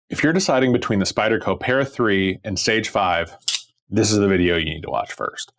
If you're deciding between the Spyderco Para 3 and Sage 5, this is the video you need to watch first.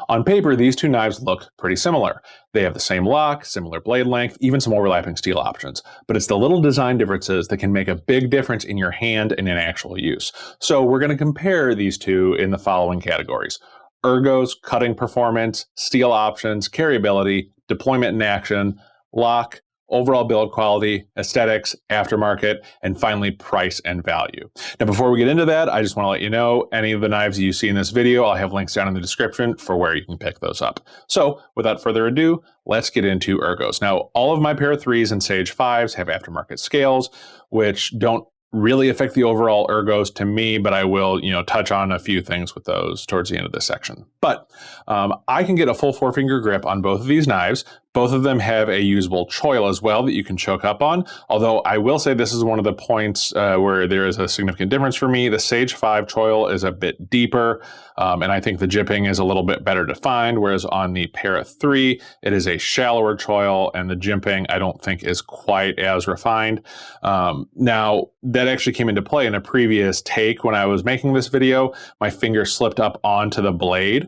On paper, these two knives look pretty similar. They have the same lock, similar blade length, even some overlapping steel options. But it's the little design differences that can make a big difference in your hand and in actual use. So we're going to compare these two in the following categories: Ergos, cutting performance, steel options, carryability, deployment in action, lock, overall build quality, aesthetics, aftermarket, and finally price and value. Now, before we get into that, I just want to let you know any of the knives you see in this video, I'll have links down in the description for where you can pick those up. So without further ado, let's get into Ergos. Now, all of my Para 3s and Sage 5s have aftermarket scales, which don't really affect the overall Ergos to me, but I will, touch on a few things with those towards the end of this section. But I can get a full forefinger grip on both of these knives. Both of them have a usable choil as well that you can choke up on. Although I will say this is one of the points where there is a significant difference for me. The Sage 5 choil is a bit deeper, and I think the jipping is a little bit better defined, whereas on the Para 3, it is a shallower choil, and the jimping I don't think is quite as refined. Now, that actually came into play in a previous take when I was making this video. My finger slipped up onto the blade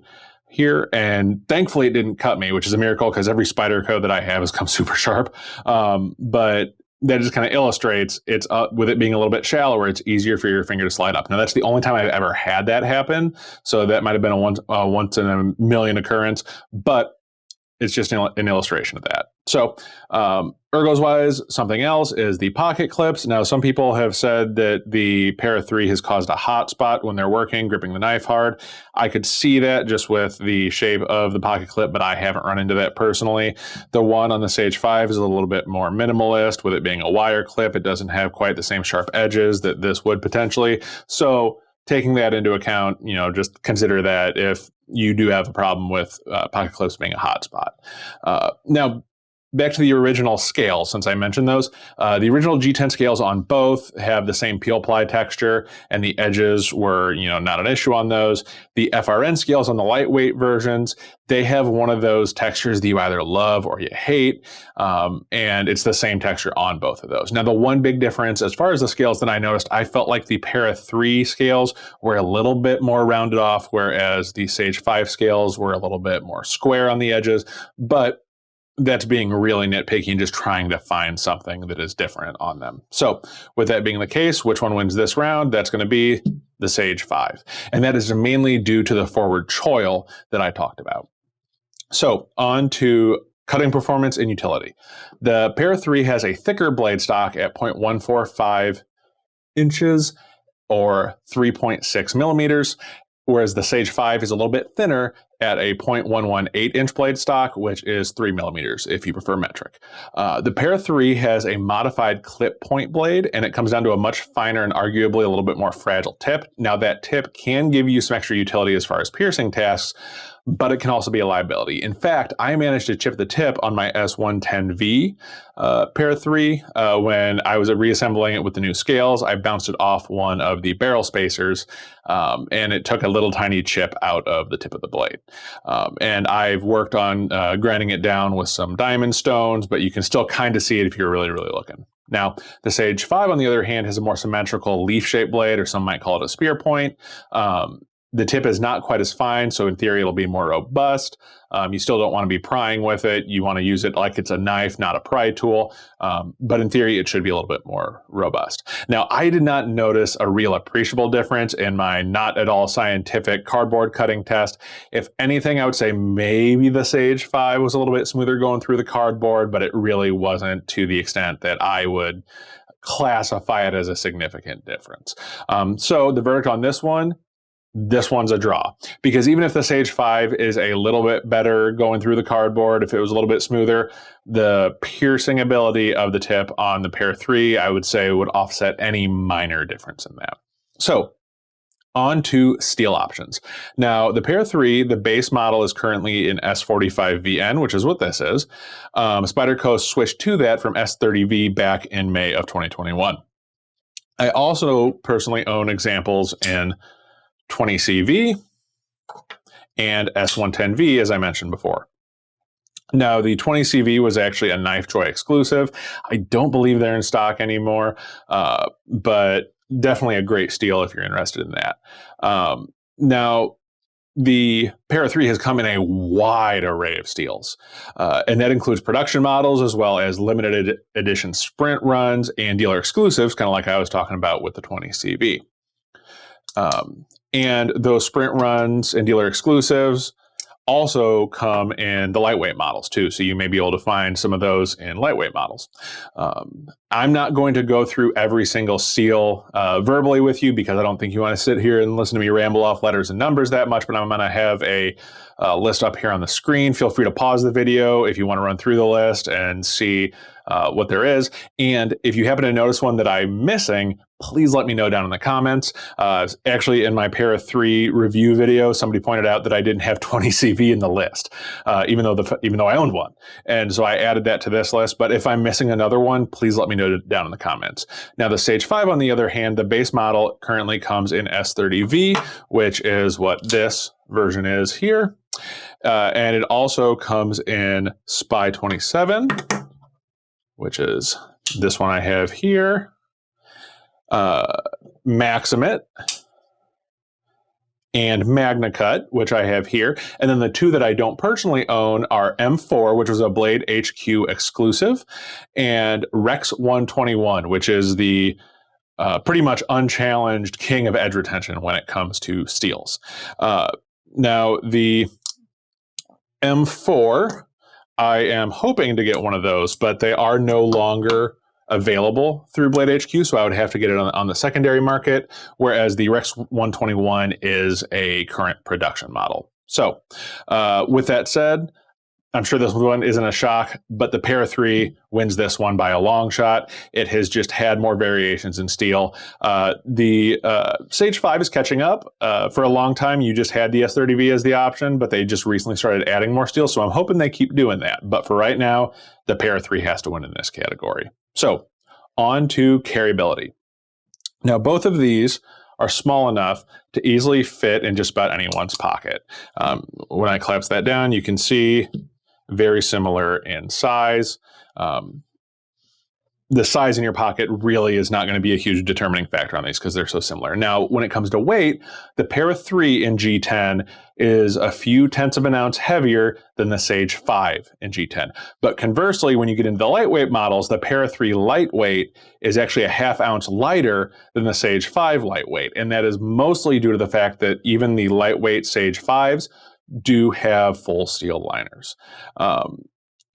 here, and thankfully it didn't cut me, which is a miracle because every Spyderco that I have has come super sharp. But that just kind of illustrates it's with it being a little bit shallower, it's easier for your finger to slide up. Now, that's the only time I've ever had that happen, so that might have been a once in a million occurrence, but it's just an illustration of that. So Ergos wise, something else is the pocket clips. Now, some people have said that the Para 3 has caused a hot spot when they're working, gripping the knife hard. I could see that just with the shape of the pocket clip, but I haven't run into that personally. The one on the Sage 5 is a little bit more minimalist, with it being a wire clip. It doesn't have quite the same sharp edges that this would potentially. So taking that into account, just consider that if you do have a problem with pocket clips being a hot spot. Now, back to the original scales, since I mentioned those. The original G10 scales on both have the same peel ply texture, and the edges were, not an issue on those. The FRN scales on the lightweight versions, they have one of those textures that you either love or you hate, and it's the same texture on both of those. Now, the one big difference, as far as the scales that I noticed, I felt like the Para 3 scales were a little bit more rounded off, whereas the Sage 5 scales were a little bit more square on the edges, but that's being really nitpicky and just trying to find something that is different on them. So with that being the case, which one wins this round? That's going to be the Sage 5. And that is mainly due to the forward choil that I talked about. So on to cutting performance and utility. The Para 3 has a thicker blade stock at 0.145 inches or 3.6 millimeters, whereas the Sage 5 is a little bit thinner at a 0.118 inch blade stock, which is 3 millimeters if you prefer metric. The Para 3 has a modified clip point blade, and it comes down to a much finer and arguably a little bit more fragile tip. Now, that tip can give you some extra utility as far as piercing tasks, but it can also be a liability. In fact, I managed to chip the tip on my S110V Para 3 when I was reassembling it with the new scales. I bounced it off one of the barrel spacers, and it took a little tiny chip out of the tip of the blade. And I've worked on grinding it down with some diamond stones, but you can still kind of see it if you're really, really looking. Now, the Sage 5, on the other hand, has a more symmetrical leaf-shaped blade, or some might call it a spear point. The tip is not quite as fine, so in theory it'll be more robust. You still don't want to be prying with it. You want to use it like it's a knife, not a pry tool. But in theory, it should be a little bit more robust. Now, I did not notice a real appreciable difference in my not at all scientific cardboard cutting test. If anything, I would say maybe the Sage 5 was a little bit smoother going through the cardboard, but it really wasn't to the extent that I would classify it as a significant difference. So the verdict on this one's a draw, because even if the Sage 5 is a little bit better going through the cardboard, if it was a little bit smoother, the piercing ability of the tip on the Para 3, I would say, would offset any minor difference in that. So on to steel options. Now, the Para 3, the base model is currently in S45VN, which is what this is. Spyderco switched to that from S30V back in May of 2021. I also personally own examples in 20CV and S110V, as I mentioned before. Now, the 20CV was actually a KnifeJoy exclusive. I don't believe they're in stock anymore, but definitely a great steel if you're interested in that. Now, the Para 3 has come in a wide array of steels, and that includes production models as well as limited edition sprint runs and dealer exclusives, kind of like I was talking about with the 20CV. And those sprint runs and dealer exclusives also come in the lightweight models too, so you may be able to find some of those in lightweight models. I'm not going to go through every single steel verbally with you because I don't think you want to sit here and listen to me ramble off letters and numbers that much, but I'm going to have a list up here on the screen. Feel free to pause the video if you want to run through the list and see what there is. And if you happen to notice one that I'm missing, please let me know down in the comments. Actually, in my Para 3 review video, somebody pointed out that I didn't have 20CV in the list, even though I owned one. And so I added that to this list. But if I'm missing another one, please let me know down in the comments. Now, the Sage 5, on the other hand, the base model currently comes in S30V, which is what this version is here. And it also comes in Spy 27, which is this one I have here. Maxamet and MagnaCut, which I have here. And then the two that I don't personally own are M4, which was a Blade HQ exclusive, and Rex 121, which is the pretty much unchallenged king of edge retention when it comes to steels. Now, the M4, I am hoping to get one of those, but they are no longer available through Blade HQ, so I would have to get it on the secondary market, whereas the Rex 121 is a current production model. So with that said, I'm sure this one isn't a shock, but the Para 3 wins this one by a long shot. It has just had more variations in steel. The Sage 5 is catching up. For a long time, you just had the S30V as the option, but they just recently started adding more steel, so I'm hoping they keep doing that. But for right now, the Para 3 has to win in this category. So, on to carryability. Now, both of these are small enough to easily fit in just about anyone's pocket. When I collapse that down, you can see very similar in size. The size in your pocket really is not going to be a huge determining factor on these because they're so similar. Now, when it comes to weight, the Para 3 in G10 is a few tenths of an ounce heavier than the Sage 5 in G10. But conversely, when you get into the lightweight models, the Para 3 lightweight is actually a ½ ounce lighter than the Sage 5 lightweight. And that is mostly due to the fact that even the lightweight Sage 5s do have full steel liners.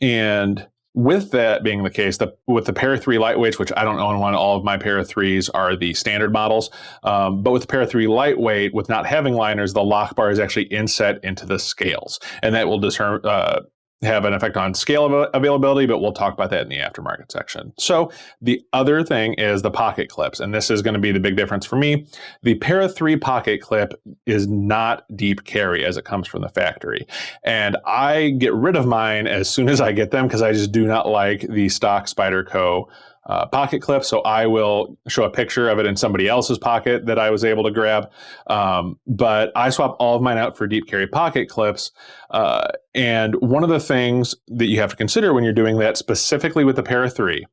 And with that being the case, with the Para 3 lightweights, which I don't own one, all of my Para 3s are the standard models. But with the Para 3 lightweight, with not having liners, the lock bar is actually inset into the scales. And that will have an effect on scale availability, but we'll talk about that in the aftermarket section. So the other thing is the pocket clips, and this is going to be the big difference for me. The Para 3 pocket clip is not deep carry as it comes from the factory. And I get rid of mine as soon as I get them because I just do not like the stock Spyderco pocket clip, so I will show a picture of it in somebody else's pocket that I was able to grab. But I swap all of mine out for deep carry pocket clips. And one of the things that you have to consider when you're doing that, specifically with the Para 3,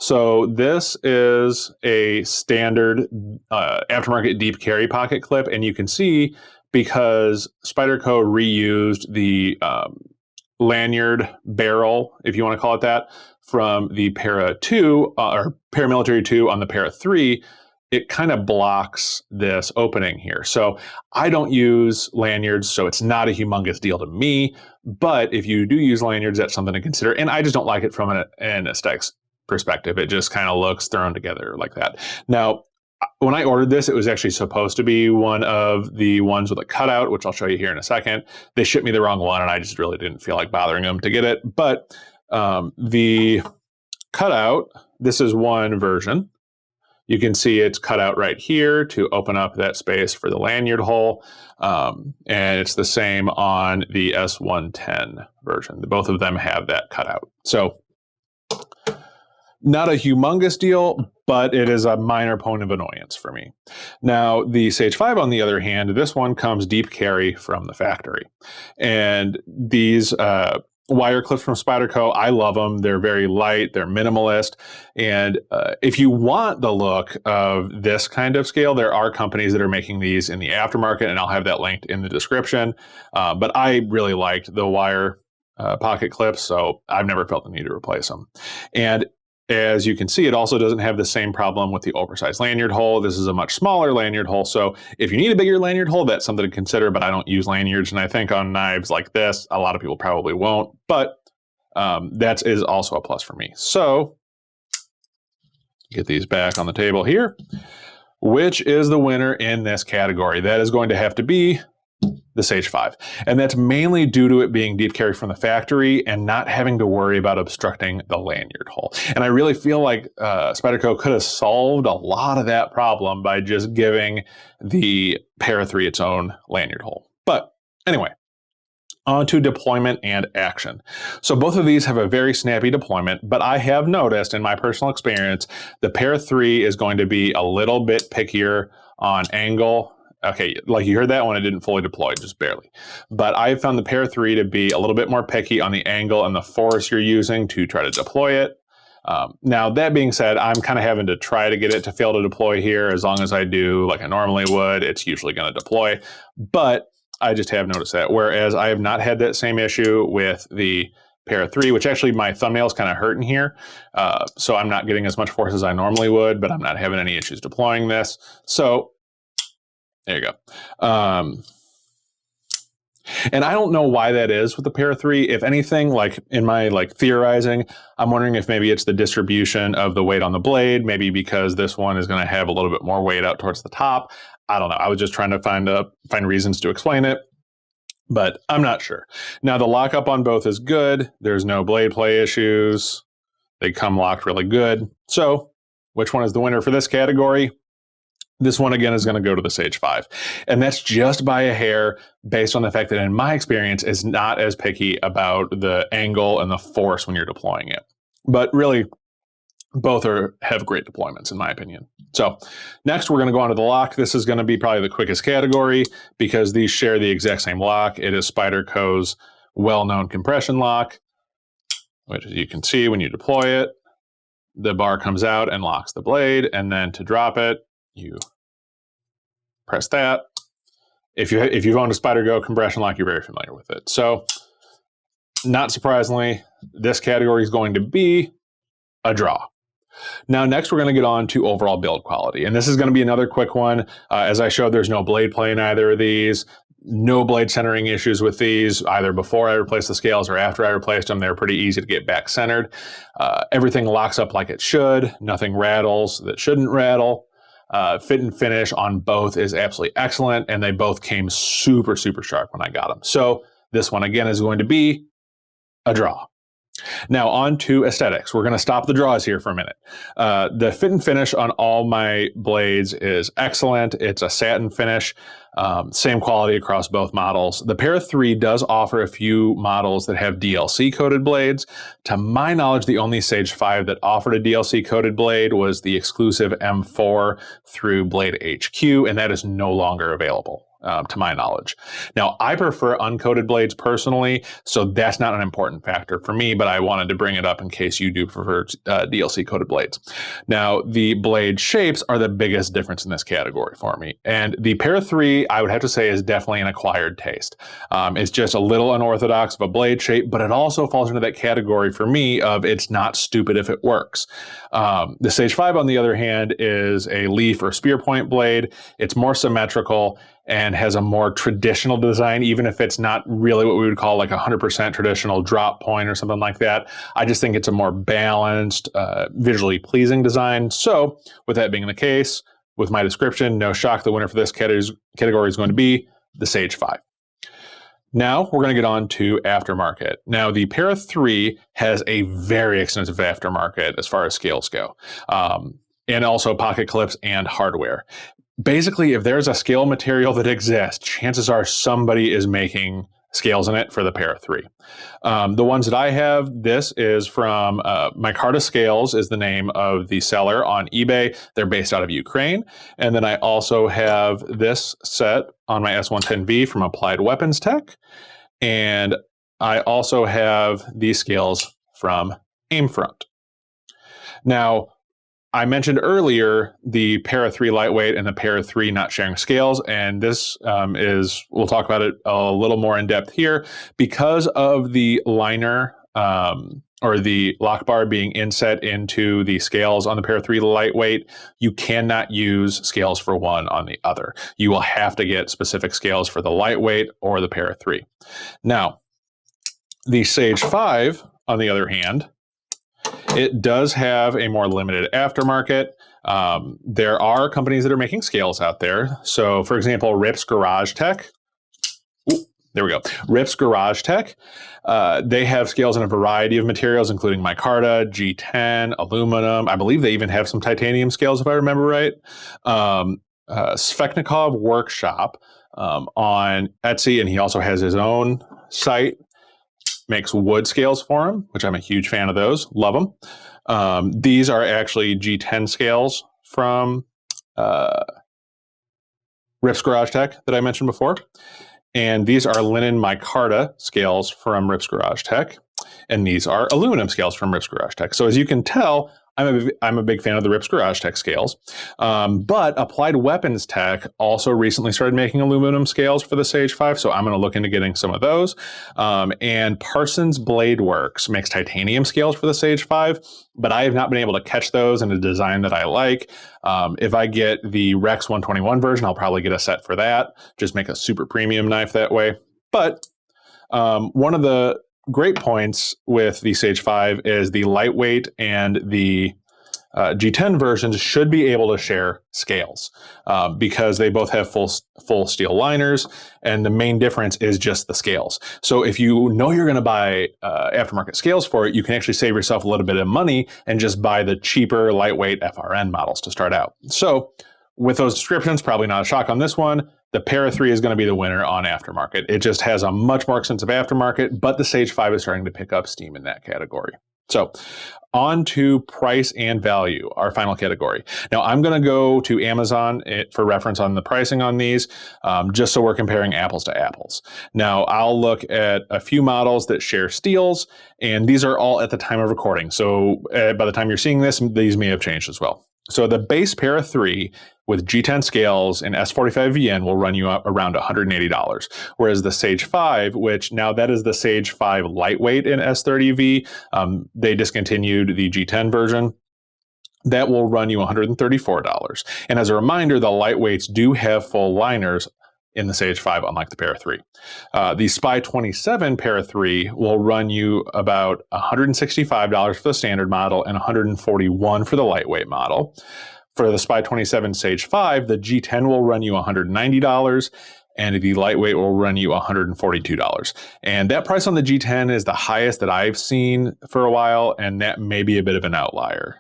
so this is a standard aftermarket deep carry pocket clip, and you can see because Spyderco reused the lanyard barrel, if you want to call it that, from the Para 2 or Paramilitary 2 on the Para 3, it kind of blocks this opening here. So I don't use lanyards, so it's not a humongous deal to me. But if you do use lanyards, that's something to consider. And I just don't like it from an aesthetics perspective. It just kind of looks thrown together like that. Now, when I ordered this, it was actually supposed to be one of the ones with a cutout, which I'll show you here in a second. They shipped me the wrong one, and I just really didn't feel like bothering them to get it. But the cutout, this is one version. You can see it's cut out right here to open up that space for the lanyard hole. And it's the same on the S110 version. Both of them have that cutout. So not a humongous deal, but it is a minor point of annoyance for me. Now, the Sage 5, on the other hand, this one comes deep carry from the factory. And these wire clips from Spyderco. I love them. They're very light. They're minimalist. And if you want the look of this kind of scale, there are companies that are making these in the aftermarket, and I'll have that linked in the description. But I really liked the wire pocket clips, so I've never felt the need to replace them. And as you can see, it also doesn't have the same problem with the oversized lanyard hole. This is a much smaller lanyard hole, so if you need a bigger lanyard hole, that's something to consider, but I don't use lanyards, and I think on knives like this, a lot of people probably won't, but that is also a plus for me. So, get these back on the table here. Which is the winner in this category? That is going to have to be the Sage 5. And that's mainly due to it being deep carry from the factory and not having to worry about obstructing the lanyard hole. And I really feel like Spyderco could have solved a lot of that problem by just giving the Para 3 its own lanyard hole. But anyway, on to deployment and action. So both of these have a very snappy deployment, but I have noticed in my personal experience, the Para 3 is going to be a little bit pickier on angle. Okay, like you heard that one, it didn't fully deploy, just barely. But I found the Para 3 to be a little bit more picky on the angle and the force you're using to try to deploy it. Now, that being said, I'm kind of having to try to get it to fail to deploy here. As long as I do like I normally would, it's usually going to deploy. But I just have noticed that. Whereas I have not had that same issue with the Para 3, which actually my thumbnail's kind of hurting here. So I'm not getting as much force as I normally would, but I'm not having any issues deploying this. So there you go. And I don't know why that is with the Para 3. If anything, like in my theorizing, I'm wondering if maybe it's the distribution of the weight on the blade, maybe because this one is going to have a little bit more weight out towards the top. I don't know. I was just trying to find reasons to explain it, but I'm not sure. Now the lockup on both is good. There's no blade play issues. They come locked really good. So which one is the winner for this category? This one, again, is going to go to the Sage 5. And that's just by a hair based on the fact that, in my experience, is not as picky about the angle and the force when you're deploying it. But really, both have great deployments, in my opinion. So next, we're going to go on to the lock. This is going to be probably the quickest category because these share the exact same lock. It is Spyderco's well-known compression lock, which, as you can see, when you deploy it, the bar comes out and locks the blade. And then to drop it, you press that. If you've owned a Spyderco compression lock, you're very familiar with it. So, not surprisingly, this category is going to be a draw. Now, next we're going to get on to overall build quality. And this is going to be another quick one. As I showed, there's no blade play in either of these. No blade centering issues with these, either before I replaced the scales or after I replaced them. They're pretty easy to get back centered. Everything locks up like it should. Nothing rattles that shouldn't rattle. Fit and finish on both is absolutely excellent, and they both came super, super sharp when I got them. So this one, again, is going to be a draw. Now on to aesthetics. We're going to stop the draws here for a minute. The fit and finish on all my blades is excellent. It's a satin finish, same quality across both models. The Para 3 does offer a few models that have DLC coated blades. To my knowledge, the only Sage 5 that offered a DLC coated blade was the exclusive M4 through Blade HQ, and that is no longer available. To my knowledge. Now, I prefer uncoated blades personally, so that's not an important factor for me, but I wanted to bring it up in case you do prefer DLC coated blades. Now, the blade shapes are the biggest difference in this category for me. And the Para 3, I would have to say, is definitely an acquired taste. It's just a little unorthodox of a blade shape, but it also falls into that category for me of it's not stupid if it works. The Sage 5, on the other hand, is a leaf or spear point blade. It's more symmetrical and has a more traditional design, even if it's not really what we would call like 100% traditional drop point or something like that. I just think it's a more balanced, visually pleasing design. So with that being the case, with my description, no shock, the winner for this category is going to be the Sage 5. Now we're going to get on to aftermarket. Now the Para 3 has a very extensive aftermarket as far as scales go, and also pocket clips and hardware. Basically, if there's a scale material that exists, chances are somebody is making scales in it for the Para 3. The ones that I have, this is from Micarta Scales is the name of the seller on eBay. They're based out of Ukraine. And then I also have this set on my S110V from Applied Weapons Tech. And I also have these scales from Aimfront. Now, I mentioned earlier the Para 3 lightweight and the Para 3 not sharing scales, and this we'll talk about it a little more in depth here. Because of the liner or the lock bar being inset into the scales on the Para 3 lightweight, you cannot use scales for one on the other. You will have to get specific scales for the lightweight or the Para 3. Now, the Sage 5, on the other hand, it does have a more limited aftermarket. There are companies that are making scales out there. So, for example, Rips Garage Tech. There we go. Rips Garage Tech. They have scales in a variety of materials, including Micarta, G10, aluminum. I believe they even have some titanium scales, if I remember right. Svechnikov Workshop on Etsy, and he also has his own site, makes wood scales for him, which I'm a huge fan of those. Love them. These are actually G10 scales from Rips Garage Tech that I mentioned before. And these are linen micarta scales from Rips Garage Tech. And these are aluminum scales from Rips Garage Tech. So as you can tell, I'm a big fan of the Rips Garage Tech scales. But Applied Weapons Tech also recently started making aluminum scales for the Sage 5, so I'm going to look into getting some of those. And Parsons Blade Works makes titanium scales for the Sage 5, but I have not been able to catch those in a design that I like. If I get the Rex 121 version, I'll probably get a set for that. Just make a super premium knife that way. But one of the great points with the Sage 5 is the lightweight and the G10 versions should be able to share scales because they both have full steel liners, and the main difference is just the scales. So if you know you're going to buy aftermarket scales for it, you can actually save yourself a little bit of money and just buy the cheaper lightweight FRN models to start out. So with those descriptions, probably not a shock on this one, the Para 3 is going to be the winner on aftermarket. It just has a much more expensive aftermarket, but the Sage 5 is starting to pick up steam in that category. So on to price and value, our final category. Now I'm going to go to Amazon for reference on the pricing on these, just so we're comparing apples to apples. Now I'll look at a few models that share steels, and these are all at the time of recording. So by the time you're seeing this, these may have changed as well. So the base Para 3 with G10 scales and S45 VN will run you around $180, whereas the Sage 5, which now that is the Sage 5 lightweight in S30V, they discontinued the G10 version. That will run you $134. And as a reminder, the lightweights do have full liners in the Sage 5, unlike the Para 3. The Spy 27 Para 3 will run you about $165 for the standard model and $141 for the lightweight model. For the Spy 27 Sage 5, the G10 will run you $190, and the lightweight will run you $142. And that price on the G10 is the highest that I've seen for a while, and that may be a bit of an outlier.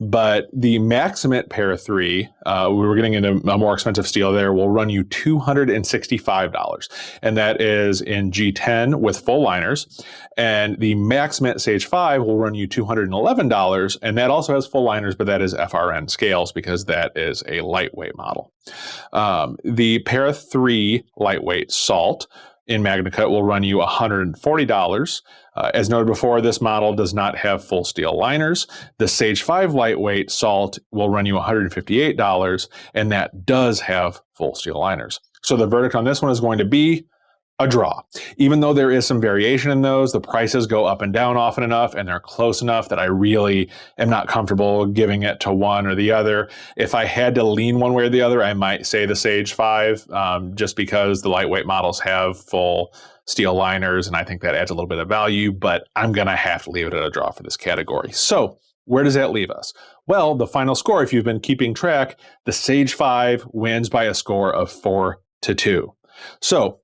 But the Maxamet Para 3, we were getting into a more expensive steel there, will run you $265. And that is in G10 with full liners. And the Maxamet Sage 5 will run you $211, and that also has full liners, but that is FRN scales because that is a lightweight model. The Para 3 lightweight Salt in MagnaCut will run you $140. As noted before, this model does not have full steel liners. The Sage 5 lightweight Salt will run you $158, and that does have full steel liners. So the verdict on this one is going to be a draw. Even though there is some variation in those, the prices go up and down often enough, and they're close enough that I really am not comfortable giving it to one or the other. If I had to lean one way or the other, I might say the Sage 5, just because the lightweight models have full steel liners, and I think that adds a little bit of value, but I'm going to have to leave it at a draw for this category. So where does that leave us? Well, the final score, if you've been keeping track, the Sage 5 wins by a score of 4-2. So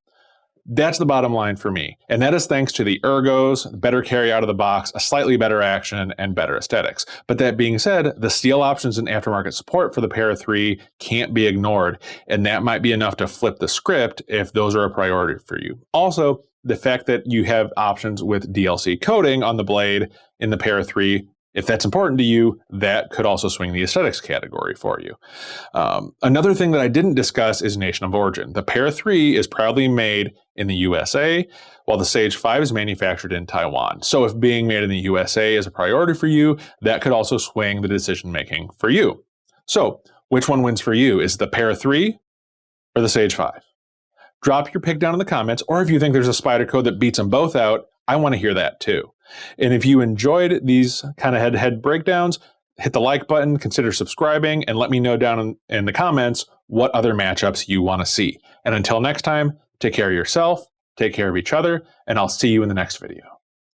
that's the bottom line for me. And that is thanks to the Ergos, better carry out of the box, a slightly better action, and better aesthetics. But that being said, the steel options and aftermarket support for the Para 3 can't be ignored. And that might be enough to flip the script if those are a priority for you. Also, the fact that you have options with DLC coating on the blade in the Para 3 If that's important to you, that could also swing the aesthetics category for you. Another thing that I didn't discuss is nation of origin. The Para 3 is proudly made in the USA, while the Sage 5 is manufactured in Taiwan. So if being made in the USA is a priority for you, that could also swing the decision making for you. So which one wins for you? Is it the Para 3 or the Sage 5? Drop your pick down in the comments, or if you think there's a Spyderco that beats them both out, I want to hear that too. And if you enjoyed these kind of head-to-head breakdowns, hit the like button, consider subscribing, and let me know down in the comments what other matchups you want to see. And until next time, take care of yourself, take care of each other, and I'll see you in the next video.